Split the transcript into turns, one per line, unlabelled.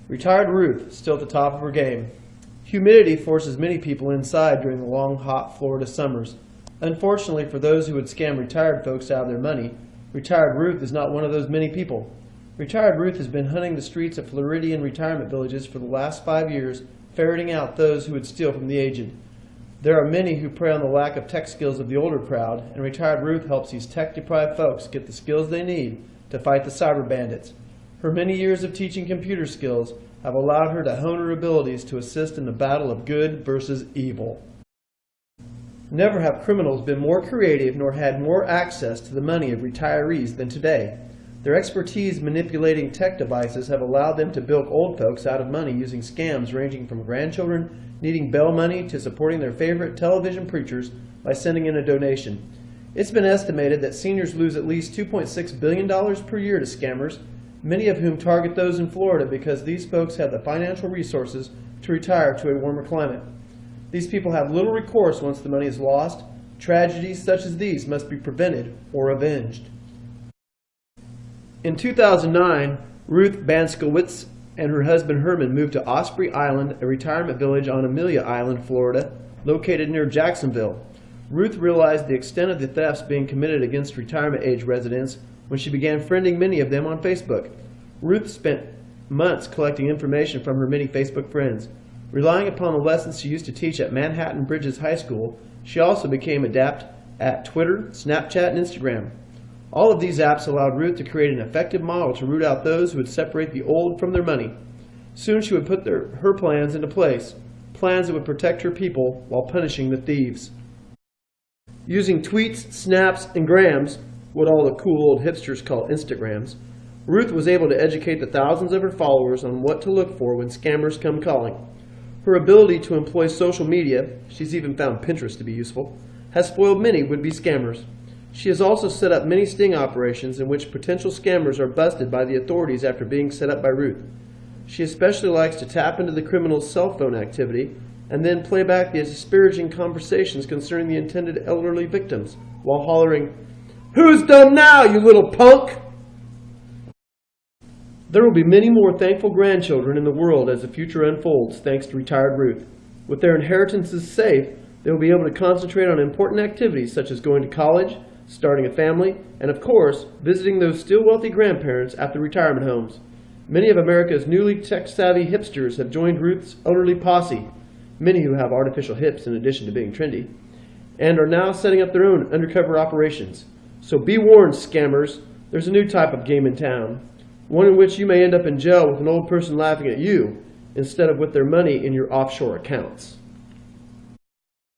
Retired Ruth, still at the top of her game. Humidity forces many people inside during the long, hot Florida summers. Unfortunately for those who would scam retired folks out of their money, Retired Ruth is not one of those many people. Retired Ruth has been hunting the streets of Floridian retirement villages for the last 5 years, ferreting out those who would steal from the aged. There are many who prey on the lack of tech skills of the older crowd, and Retired Ruth helps these tech-deprived folks get the skills they need to fight the cyber bandits. Her many years of teaching computer skills have allowed her to hone her abilities to assist in the battle of good versus evil. Never have criminals been more creative nor had more access to the money of retirees than today. Their expertise manipulating tech devices have allowed them to bilk old folks out of money using scams ranging from grandchildren needing bail money to supporting their favorite television preachers by sending in a donation. It's been estimated that seniors lose at least $2.6 billion per year to scammers, many of whom target those in Florida because these folks have the financial resources to retire to a warmer climate. These people have little recourse once the money is lost. Tragedies such as these must be prevented or avenged. In 2009, Ruth Banskowitz and her husband Herman moved to Osprey Island, a retirement village on Amelia Island, Florida, located near Jacksonville. Ruth realized the extent of the thefts being committed against retirement-age residents when she began friending many of them on Facebook. Ruth spent months collecting information from her many Facebook friends. Relying upon the lessons she used to teach at Manhattan Bridges High School, she also became adept at Twitter, Snapchat, and Instagram. All of these apps allowed Ruth to create an effective model to root out those who would separate the old from their money. Soon she would put her plans into place, plans that would protect her people while punishing the thieves. Using tweets, snaps, and grams, what all the cool old hipsters call Instagrams, Ruth was able to educate the thousands of her followers on what to look for when scammers come calling. Her ability to employ social media, she's even found Pinterest to be useful, has foiled many would-be scammers. She has also set up many sting operations in which potential scammers are busted by the authorities after being set up by Ruth. She especially likes to tap into the criminal's cell phone activity and then play back the disparaging conversations concerning the intended elderly victims while hollering, "Who's done now, you little punk?" There will be many more thankful grandchildren in the world as the future unfolds thanks to Retired Ruth. With their inheritances safe, they will be able to concentrate on important activities such as going to college, starting a family, and of course, visiting those still wealthy grandparents at the retirement homes. Many of America's newly tech-savvy hipsters have joined Ruth's elderly posse, many who have artificial hips in addition to being trendy, and are now setting up their own undercover operations. So be warned, scammers, there's a new type of game in town, one in which you may end up in jail with an old person laughing at you instead of with their money in your offshore accounts.